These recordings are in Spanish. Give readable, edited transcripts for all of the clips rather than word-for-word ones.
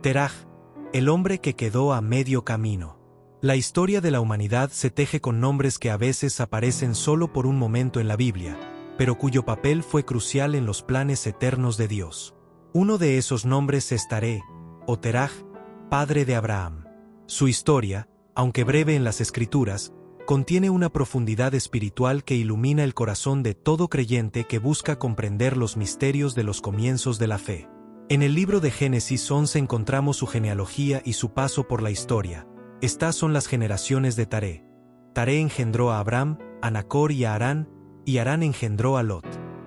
Teraj, el hombre que quedó a medio camino. La historia de la humanidad se teje con nombres que a veces aparecen solo por un momento en la Biblia, pero cuyo papel fue crucial en los planes eternos de Dios. Uno de esos nombres es Taré, o Teraj, padre de Abraham. Su historia, aunque breve en las Escrituras, contiene una profundidad espiritual que ilumina el corazón de todo creyente que busca comprender los misterios de los comienzos de la fe. En el libro de Génesis 11 encontramos su genealogía y su paso por la historia. Estas son las generaciones de Taré. Taré engendró a Abram, a Nacor y a Harán, y Harán engendró a Lot.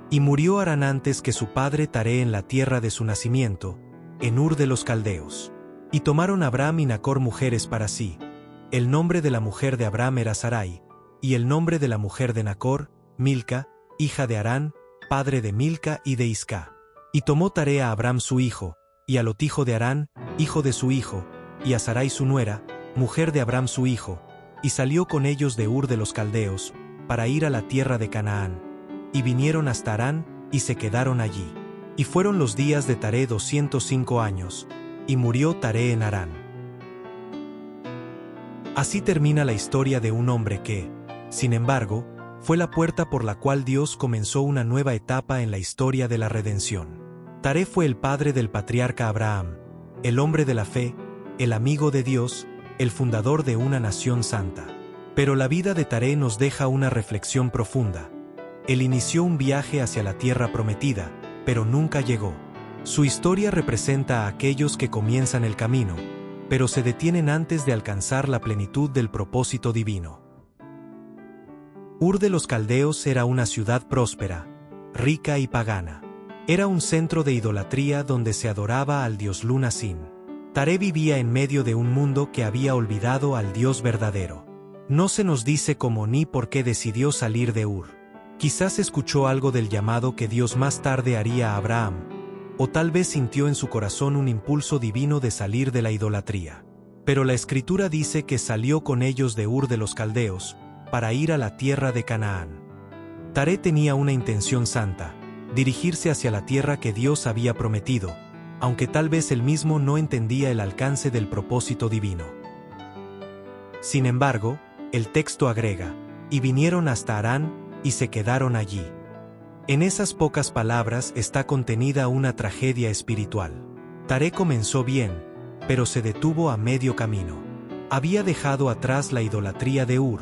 Y murió Harán antes que su padre Taré en la tierra de su nacimiento, en Ur de los Caldeos. Y tomaron Abram y Nacor mujeres para sí. El nombre de la mujer de Abram era Sarai, y el nombre de la mujer de Nacor, Milca, hija de Harán, padre de Milca y de Isca. Y tomó Taré a Abram su hijo, y a Lot hijo de Harán, hijo de su hijo, y a Sarai su nuera, mujer de Abram su hijo, y salió con ellos de Ur de los Caldeos, para ir a la tierra de Canaán. Y vinieron hasta Harán, y se quedaron allí. Y fueron los días de Taré 205 años, y murió Taré en Harán. Así termina la historia de un hombre que, sin embargo, fue la puerta por la cual Dios comenzó una nueva etapa en la historia de la redención. Taré fue el padre del patriarca Abraham, el hombre de la fe, el amigo de Dios, el fundador de una nación santa. Pero la vida de Taré nos deja una reflexión profunda. Él inició un viaje hacia la tierra prometida, pero nunca llegó. Su historia representa a aquellos que comienzan el camino, pero se detienen antes de alcanzar la plenitud del propósito divino. Ur de los Caldeos era una ciudad próspera, rica y pagana. Era un centro de idolatría donde se adoraba al dios Luna Sin. Taré vivía en medio de un mundo que había olvidado al Dios verdadero. No se nos dice cómo ni por qué decidió salir de Ur. Quizás escuchó algo del llamado que Dios más tarde haría a Abraham, o tal vez sintió en su corazón un impulso divino de salir de la idolatría. Pero la Escritura dice que salió con ellos de Ur de los Caldeos, para ir a la tierra de Canaán. Taré tenía una intención santa, dirigirse hacia la tierra que Dios había prometido, aunque tal vez él mismo no entendía el alcance del propósito divino. Sin embargo, el texto agrega, y vinieron hasta Harán, y se quedaron allí. En esas pocas palabras está contenida una tragedia espiritual. Taré comenzó bien, pero se detuvo a medio camino. Había dejado atrás la idolatría de Ur,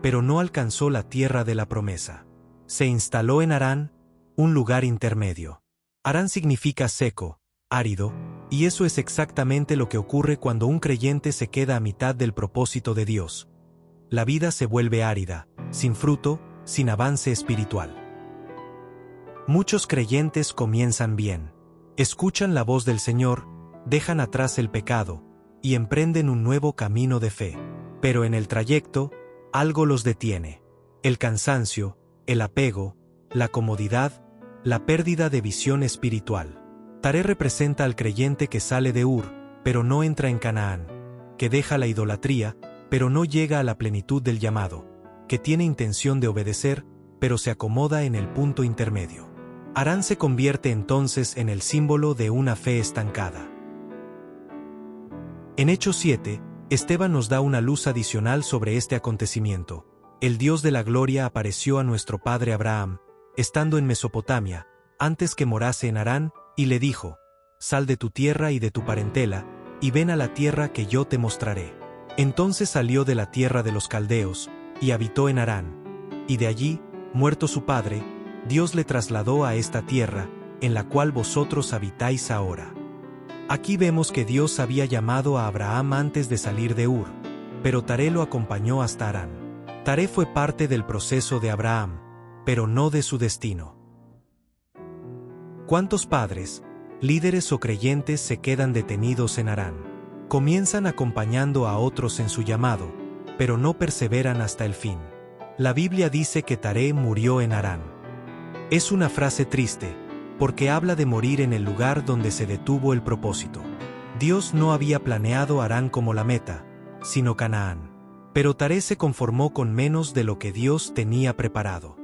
pero no alcanzó la tierra de la promesa. Se instaló en Harán, un lugar intermedio. Harán significa seco, árido, y eso es exactamente lo que ocurre cuando un creyente se queda a mitad del propósito de Dios. La vida se vuelve árida, sin fruto, sin avance espiritual. Muchos creyentes comienzan bien. Escuchan la voz del Señor, dejan atrás el pecado, y emprenden un nuevo camino de fe. Pero en el trayecto, algo los detiene. El cansancio, el apego, la comodidad, la pérdida de visión espiritual. Taré representa al creyente que sale de Ur, pero no entra en Canaán, que deja la idolatría, pero no llega a la plenitud del llamado, que tiene intención de obedecer, pero se acomoda en el punto intermedio. Harán se convierte entonces en el símbolo de una fe estancada. En Hechos 7, Esteban nos da una luz adicional sobre este acontecimiento. El Dios de la gloria apareció a nuestro padre Abraham, estando en Mesopotamia, antes que morase en Harán, y le dijo: «Sal de tu tierra y de tu parentela, y ven a la tierra que yo te mostraré». Entonces salió de la tierra de los caldeos, y habitó en Harán. Y de allí, muerto su padre, Dios le trasladó a esta tierra, en la cual vosotros habitáis ahora. Aquí vemos que Dios había llamado a Abraham antes de salir de Ur, pero Taré lo acompañó hasta Harán. Taré fue parte del proceso de Abraham, pero no de su destino. ¿Cuántos padres, líderes o creyentes se quedan detenidos en Harán? Comienzan acompañando a otros en su llamado, pero no perseveran hasta el fin. La Biblia dice que Taré murió en Harán. Es una frase triste, porque habla de morir en el lugar donde se detuvo el propósito. Dios no había planeado Harán como la meta, sino Canaán. Pero Taré se conformó con menos de lo que Dios tenía preparado.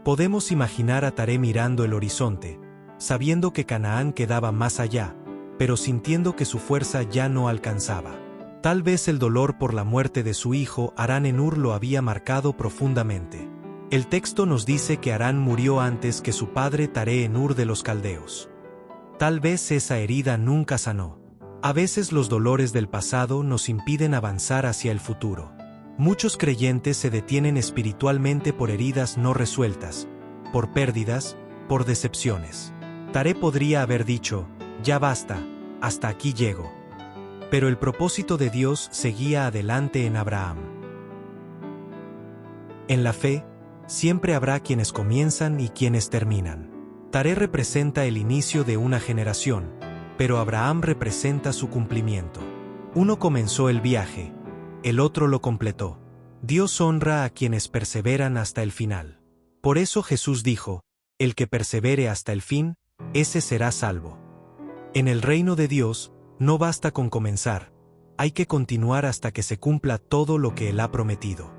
Podemos imaginar a Taré mirando el horizonte, sabiendo que Canaán quedaba más allá, pero sintiendo que su fuerza ya no alcanzaba. Tal vez el dolor por la muerte de su hijo Harán-en-Ur lo había marcado profundamente. El texto nos dice que Harán murió antes que su padre Taré-en-Ur de los caldeos. Tal vez esa herida nunca sanó. A veces los dolores del pasado nos impiden avanzar hacia el futuro. Muchos creyentes se detienen espiritualmente por heridas no resueltas, por pérdidas, por decepciones. Taré podría haber dicho, ya basta, hasta aquí llego. Pero el propósito de Dios seguía adelante en Abraham. En la fe, siempre habrá quienes comienzan y quienes terminan. Taré representa el inicio de una generación, pero Abraham representa su cumplimiento. Uno comenzó el viaje, el otro lo completó. Dios honra a quienes perseveran hasta el final. Por eso Jesús dijo, el que persevere hasta el fin, ese será salvo. En el reino de Dios, no basta con comenzar, hay que continuar hasta que se cumpla todo lo que Él ha prometido.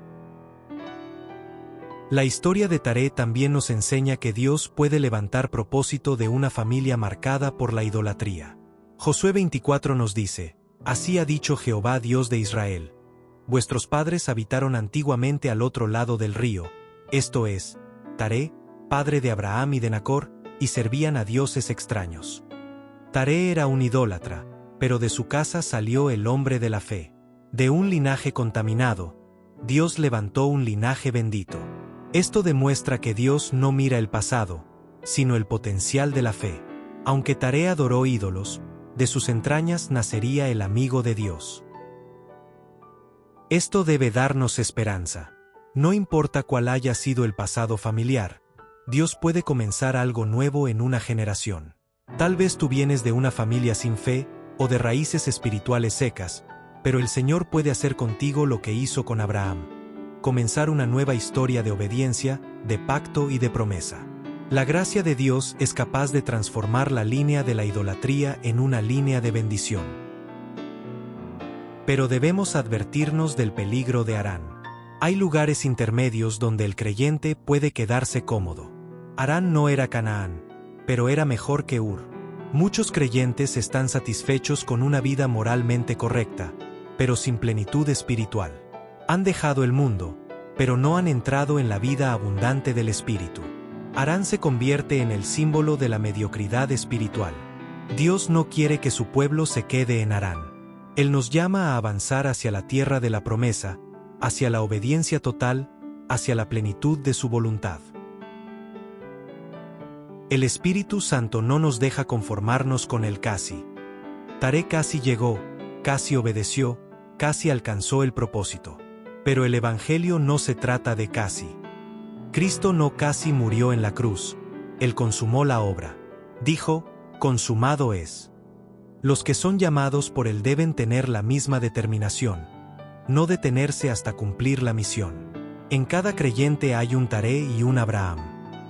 La historia de Taré también nos enseña que Dios puede levantar propósito de una familia marcada por la idolatría. Josué 24 nos dice, así ha dicho Jehová Dios de Israel. Vuestros padres habitaron antiguamente al otro lado del río, esto es, Taré, padre de Abraham y de Nacor, y servían a dioses extraños. Taré era un idólatra, pero de su casa salió el hombre de la fe. De un linaje contaminado, Dios levantó un linaje bendito. Esto demuestra que Dios no mira el pasado, sino el potencial de la fe. Aunque Taré adoró ídolos, de sus entrañas nacería el amigo de Dios. Esto debe darnos esperanza. No importa cuál haya sido el pasado familiar, Dios puede comenzar algo nuevo en una generación. Tal vez tú vienes de una familia sin fe, o de raíces espirituales secas, pero el Señor puede hacer contigo lo que hizo con Abraham. Comenzar una nueva historia de obediencia, de pacto y de promesa. La gracia de Dios es capaz de transformar la línea de la idolatría en una línea de bendición. Pero debemos advertirnos del peligro de Harán. Hay lugares intermedios donde el creyente puede quedarse cómodo. Harán no era Canaán, pero era mejor que Ur. Muchos creyentes están satisfechos con una vida moralmente correcta, pero sin plenitud espiritual. Han dejado el mundo, pero no han entrado en la vida abundante del Espíritu. Harán se convierte en el símbolo de la mediocridad espiritual. Dios no quiere que su pueblo se quede en Harán. Él nos llama a avanzar hacia la tierra de la promesa, hacia la obediencia total, hacia la plenitud de su voluntad. El Espíritu Santo no nos deja conformarnos con el casi. Taré casi llegó, casi obedeció, casi alcanzó el propósito. Pero el Evangelio no se trata de casi. Cristo no casi murió en la cruz, Él consumó la obra. Dijo, consumado es. Los que son llamados por Él deben tener la misma determinación, no detenerse hasta cumplir la misión. En cada creyente hay un Taré y un Abraham.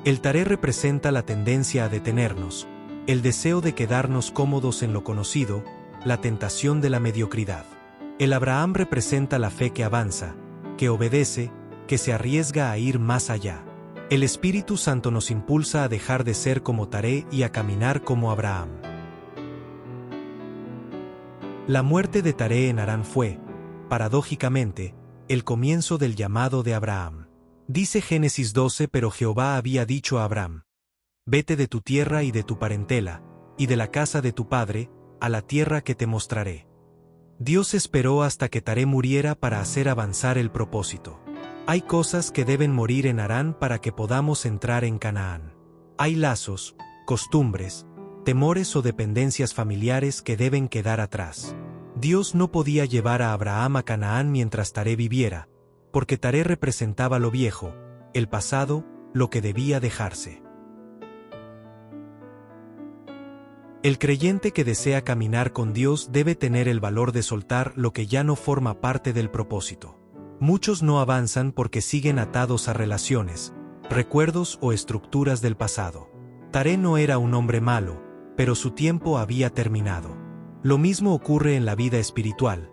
El Taré representa la tendencia a detenernos, el deseo de quedarnos cómodos en lo conocido, la tentación de la mediocridad. El Abraham representa la fe que avanza, que obedece, que se arriesga a ir más allá. El Espíritu Santo nos impulsa a dejar de ser como Taré y a caminar como Abraham. La muerte de Taré en Harán fue, paradójicamente, el comienzo del llamado de Abraham. Dice Génesis 12: pero Jehová había dicho a Abraham: vete de tu tierra y de tu parentela, y de la casa de tu padre, a la tierra que te mostraré. Dios esperó hasta que Taré muriera para hacer avanzar el propósito. Hay cosas que deben morir en Harán para que podamos entrar en Canaán. Hay lazos, costumbres, temores o dependencias familiares que deben quedar atrás. Dios no podía llevar a Abraham a Canaán mientras Taré viviera, porque Taré representaba lo viejo, el pasado, lo que debía dejarse. El creyente que desea caminar con Dios debe tener el valor de soltar lo que ya no forma parte del propósito. Muchos no avanzan porque siguen atados a relaciones, recuerdos o estructuras del pasado. Taré no era un hombre malo, pero su tiempo había terminado. Lo mismo ocurre en la vida espiritual.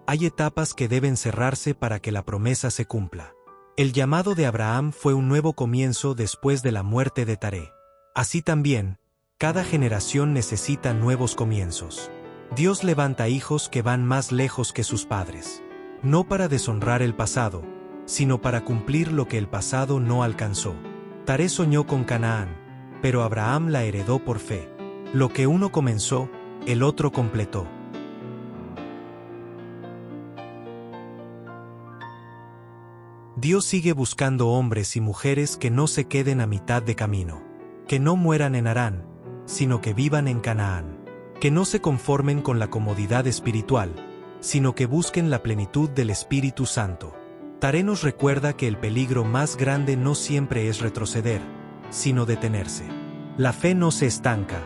Hay etapas que deben cerrarse para que la promesa se cumpla. El llamado de Abraham fue un nuevo comienzo después de la muerte de Taré. Así también, Cada generación necesita nuevos comienzos. Dios levanta hijos que van más lejos que sus padres. No para deshonrar el pasado, sino para cumplir lo que el pasado no alcanzó. Taré soñó con Canaán, pero Abraham la heredó por fe. Lo que uno comenzó, el otro completó. Dios sigue buscando hombres y mujeres que no se queden a mitad de camino, que no mueran en Harán, sino que vivan en Canaán, que no se conformen con la comodidad espiritual, sino que busquen la plenitud del Espíritu Santo. Taré nos recuerda que el peligro más grande no siempre es retroceder, sino detenerse. La fe no se estanca,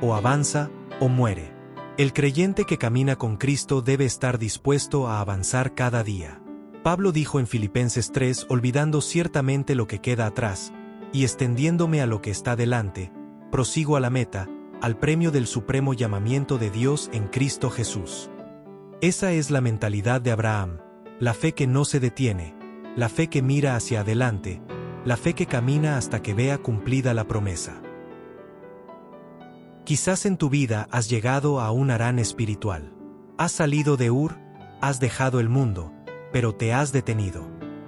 o avanza o muere. El creyente que camina con Cristo debe estar dispuesto a avanzar cada día. Pablo dijo en Filipenses 3, olvidando ciertamente lo que queda atrás, y extendiéndome a lo que está delante, prosigo a la meta, al premio del supremo llamamiento de Dios en Cristo Jesús. Esa es la mentalidad de Abraham, la fe que no se detiene, la fe que mira hacia adelante, la fe que camina hasta que vea cumplida la promesa. Quizás en tu vida has llegado a un Harán espiritual. Has salido de Ur, has dejado el mundo, pero te has detenido.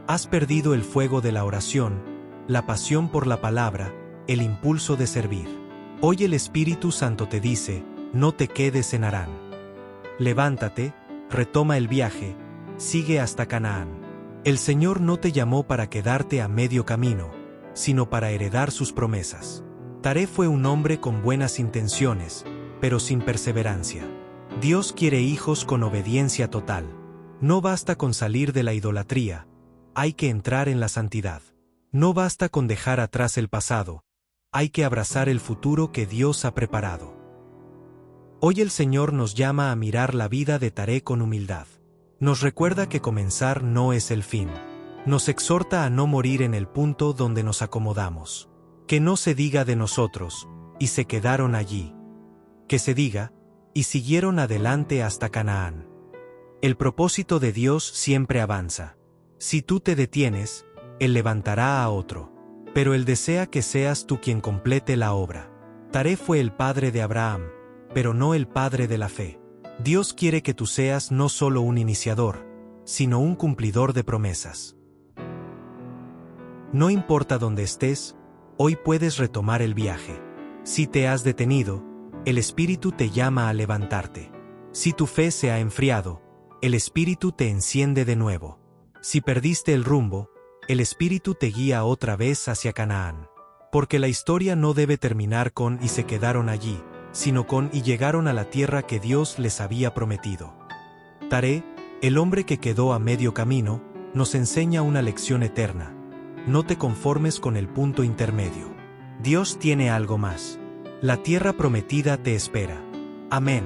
Has perdido el fuego de la oración, la pasión por la palabra, el impulso de servir. Hoy el Espíritu Santo te dice, no te quedes en Harán. Levántate, retoma el viaje, sigue hasta Canaán. El Señor no te llamó para quedarte a medio camino, sino para heredar sus promesas. Taré fue un hombre con buenas intenciones, pero sin perseverancia. Dios quiere hijos con obediencia total. No basta con salir de la idolatría, hay que entrar en la santidad. No basta con dejar atrás el pasado, hay que abrazar el futuro que Dios ha preparado. Hoy el Señor nos llama a mirar la vida de Taré con humildad. Nos recuerda que comenzar no es el fin. Nos exhorta a no morir en el punto donde nos acomodamos. Que no se diga de nosotros, y se quedaron allí. Que se diga, y siguieron adelante hasta Canaán. El propósito de Dios siempre avanza. Si tú te detienes, Él levantará a otro. Pero Él desea que seas tú quien complete la obra. Taré fue el padre de Abraham, pero no el padre de la fe. Dios quiere que tú seas no solo un iniciador, sino un cumplidor de promesas. No importa dónde estés, hoy puedes retomar el viaje. Si te has detenido, el Espíritu te llama a levantarte. Si tu fe se ha enfriado, el Espíritu te enciende de nuevo. Si perdiste el rumbo, el Espíritu te guía otra vez hacia Canaán. Porque la historia no debe terminar con "y se quedaron allí", sino con "y llegaron a la tierra que Dios les había prometido". Taré, el hombre que quedó a medio camino, nos enseña una lección eterna. No te conformes con el punto intermedio. Dios tiene algo más. La tierra prometida te espera. Amén.